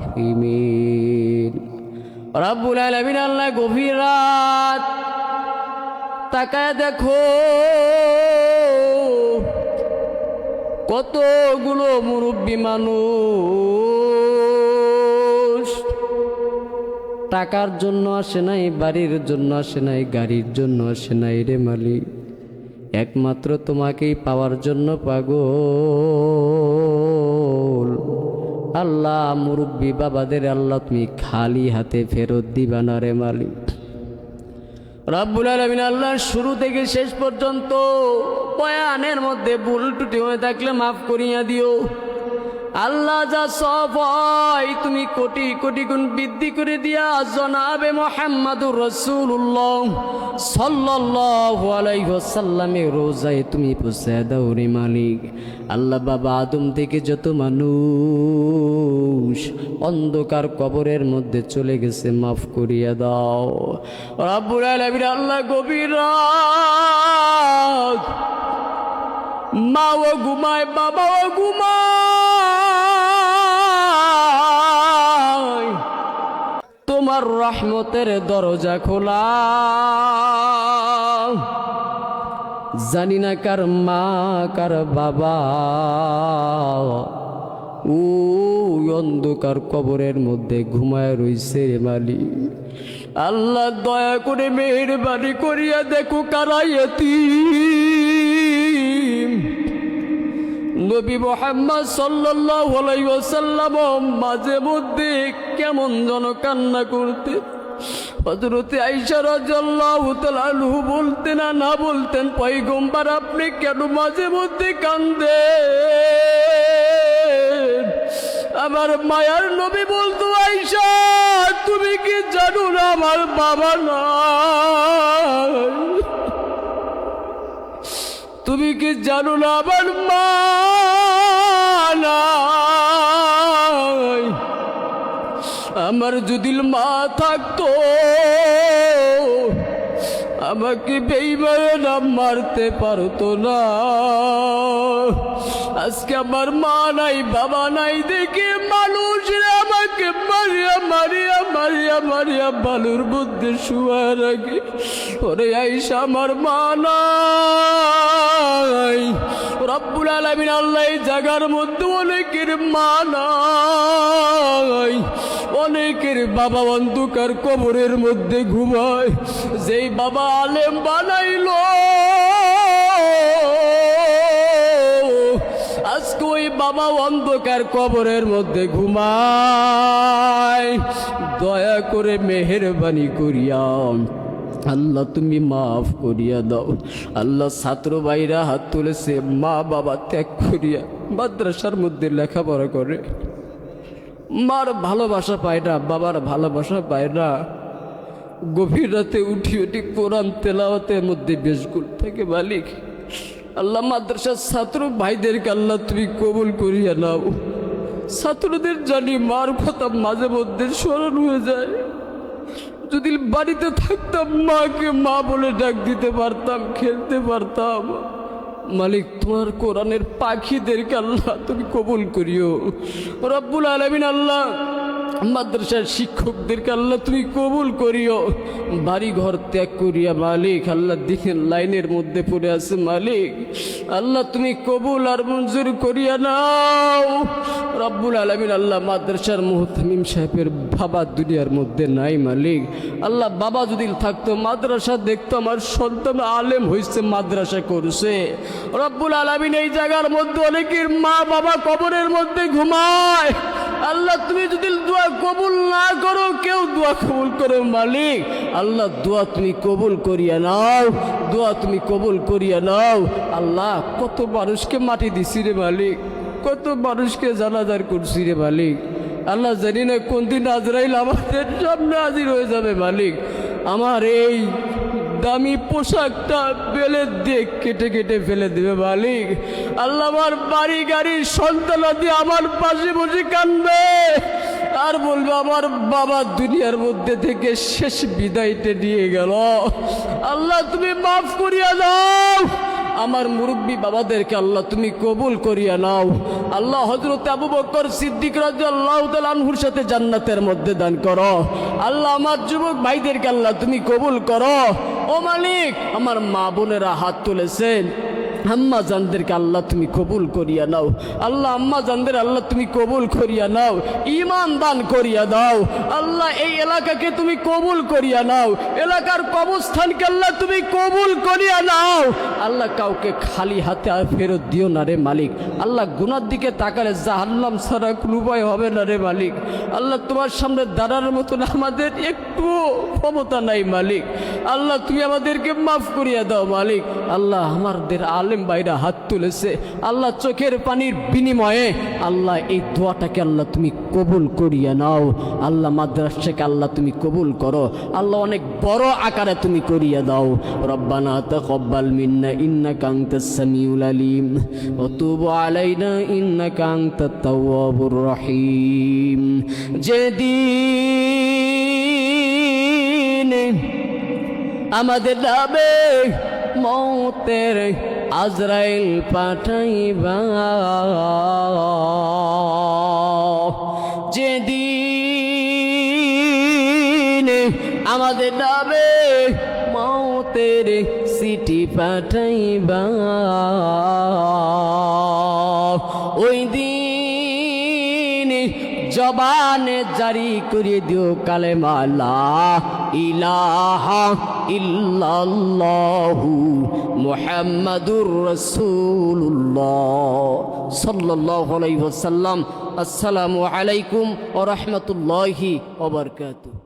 রাহিমিন। রব্বুল আলামিন আল্লাহ গভীর রাত তাকায় দেখো কতগুলো মুরব্বী মানুষ টাকার জন্য আসে নাই, বাড়ির জন্য আসে নাই, গাড়ির জন্য আসে নাই রে মালিক, একমাত্র তোমাকেই পাওয়ার জন্য পাগল। আল্লাহ মুরব্বী বাবাদের আল্লাহ তুমি খালি হাতে ফেরত দিবা না রে মালিক। রব্বুল আলামিন আল্লাহ শুরু থেকে শেষ পর্যন্ত বয়ানের মধ্যে ভুল ত্রুটি হয়ে থাকলে মাফ করিয়া দিও আল্লাহ। যা সব হয় তুমি কোটি কোটি গুণ বৃদ্ধি করে দিয়া জনাবে মুহাম্মাদুর রাসূলুল্লাহ সাল্লাল্লাহু আলাইহি ওয়াসাল্লামের রোজায় তুমি পৌঁছে দাও রে মালিক। আল্লাহ বাবা আদম থেকে যত মানুষ অন্ধকার কবরের মধ্যে চলে গেছে মাফ করিয়া দাও রব্বুল আলামিন আল্লাহ। গভীর রাত মাও ঘুমায়, বাবাও ঘুমায়, তোমার রহমতের দরজা খোলা। জানি না কার মা কার বাবা ও অন্ধকার কবরের মধ্যে ঘুমায় রইছে রে মালিক। আল্লাহ দয়া করে মেহেরবানি করিয়া দেখো কারা ইয়তীম। নবী মুহাম্মদ সাল্লাল্লাহু আলাইহি ওয়াসাল্লাম মাঝে মধ্যে কেমন যেন কান্না করতে, হযরতে আয়েশা রাদিয়াল্লাহু তাআলা আনহা বলতেন না বলতেন, পয়গম্বর আপনি কেন মাঝে মধ্যে কান্দেন? আমার মায়ার নবী বলতো, আয়েশা তুমি কি জানো না আমার বাবা নাই? তুমি কি জানো না আমার মা নাই? আমার যদি মা থাকতো আমাকে বেঈমানেরা মারতে পারতো না। আজকে আমার মা নাই বাবা নাই দেখে মানুষরা আমাকে মারিয়া মারিয়া মারিয়া মারিয়া বালুর মধ্যে শুয়া রাখে। ওরে আয়েশা আমার মা নাই। রব্বুল আলামিন আল্লাহ এই জায়গার মধ্যে অনেকের মা নাই, অনেকের বাবা অন্ধকার কবরের মধ্যে ঘুমায়। যেই বাবা আলেম বানাইলো আজকে ওই বাবা অন্ধকার কবরের মধ্যে ঘুমায়। দয়া করে মেহেরবানি করিয়া আল্লাহ তুমি মাফ করিয়া দাও আল্লাহ। ছাত্র ভাইরা হাত তুলেছে, মা বাবা ত্যাগ করিয়া মাদ্রাসার মধ্যে লেখাপড়া করে, মার ভালোবাসা পায় না, বাবার ভালোবাসা পায় না। গভীর রাতে উঠি উঠি কোরআন তেলাওয়াতের মধ্যে বেশগুল থাকে মালিক। আল্লাহ মাদ্রাসার ছাত্র ভাইদেরকে আল্লাহ তুমি কবুল করিয়া নাও। ছাত্রদের জানি মার কথা মাঝে মধ্যে স্মরণ হয়ে যায়। যদি বাড়িতে থাকতাম মাকে মা বলে ডাক দিতে পারতাম, খেলতে পারতাম। মালিক তোমার কোরআনের পাখিদেরকে আল্লাহ তুমি কবুল করিও রব্বুল আলামিন। আল্লাহ মাদ্রাসার শিক্ষকদেরকে আল্লাহ তুমি কবুল করিও। বাড়ি ঘর ত্যাগ করিয়া মালিক আল্লাহ দিনের লাইনের মধ্যে পড়ে আছে মালিক আল্লাহ তুমি কবুল আর মঞ্জুর করিয়া নাও রব্বুল আলামিন। আল্লাহ মাদ্রাসার মুহতামিম সাহেবের বাবা দুনিয়ার মধ্যে নাই মালিক। আল্লাহ বাবা যদি থাকতো মাদ্রাসা দেখতো, আমার সন্তান আলেম হয়েছে, মাদ্রাসা করছে। রব্বুল আলামিন এই জায়গার মধ্যে অনেকের মা বাবা কবরের মধ্যে ঘুমায়। আল্লাহ তুমি যদি দোয়া কবুল না করো, কেউ দোয়া কবুল করো মালিক আল্লাহ। দোয়া তুমি কবুল করিয়া নাও, দোয়া তুমি কবুল করিয়া নাও আল্লাহ। কত মানুষকে মাটি দিছি রে মালিক, কত মানুষকে জানাজার করছি রে মালিক আল্লাহ। জানি না কোন দিন আজরাইল আমাদের সামনে হাজির হয়ে যাবে মালিক। আমার এই দামি পোশাকটা বেলে দিয়ে কেটে কেটে ফেলে দেবে মালিক আল্লাহ। আমার বাড়ি গাড়ির সন্তানাদি আমার পাশে বসে কাঁদবে আর বলবে আমার বাবা দুনিয়ার মধ্যে থেকে শেষ বিদায়টা নিয়ে গেল। আল্লাহ তুমি মাফ করিয়া দাও আমার মুরব্বী বাবাদেরকে আল্লাহ তুমি কবুল করিয়া নাও। আল্লাহ হযরত আবু বকর সিদ্দিক রাদিয়াল্লাহু তাআলা আনহুর সাথে জান্নাতের মধ্যে দান করো। আল্লাহ আমার যুবক ভাইদেরকে আল্লাহ তুমি কবুল করো। ও মালিক, আমার মা বোনেরা হাত তুলেছেন, আম্মা জানদেরকে আল্লাহ তুমি কবুল করিয়া নাও। আল্লাহ আম্মা জানদের আল্লাহ তুমি কবুল করিয়া নাও, ঈমান দান করিয়া দাও। আল্লাহ এই এলাকাকে তুমি কবুল করিয়া নাও, এলাকার কবরস্থানকে আল্লাহ তুমি কবুল করিয়া নাও। আল্লাহ কাউকে খালি হাতে আর ফেরত দিও না রে মালিক। আল্লাহ গুনার দিকে তাকালে জাহান্নাম ছাড়া কোনো উপায় হবে না রে মালিক। আল্লাহ তোমার সামনে দাঁড়ার মতন আমাদের একটু ক্ষমতা নাই মালিক। আল্লাহ তুমি আমাদেরকে মাফ করিয়া দাও মালিক। আল্লাহ আমাদের আলেম ভাইরা হাত তুলেছে, আল্লাহ চোখের পানির বিনিময়ে আল্লাহ এই দোয়াটাকে আল্লাহ তুমি কবুল করিয়া নাও। আল্লাহ মাদ্রাসাকে আল্লাহ তুমি কবুল করো। আল্লাহ অনেক বড় আকারে তুমি করিয়া দাও। রব্বানা তাকাব্বাল মিন্না ইন্নাকা আনতাস সামিউল আলিম ওয়া তুব আলাইনা ইন্নাকা আনতাত তাওয়াবুর রহিম। যেদিন আমাদের নামে মৌতের আজরাইল পাঠাইবা, যেদিন আমাদের নামে মৌতের চিঠি পাঠাইবা, ওই দিন জবানে জারি করে দিও কালেমা লা ইলাহা ইল্লাল্লাহু মুহাম্মাদুর রাসূলুল্লাহ সাল্লাল্লাহু আলাইহি ওয়াসাল্লাম। আসসালামু আলাইকুম ওয়া রাহমাতুল্লাহি ওয়া বারাকাতুহু।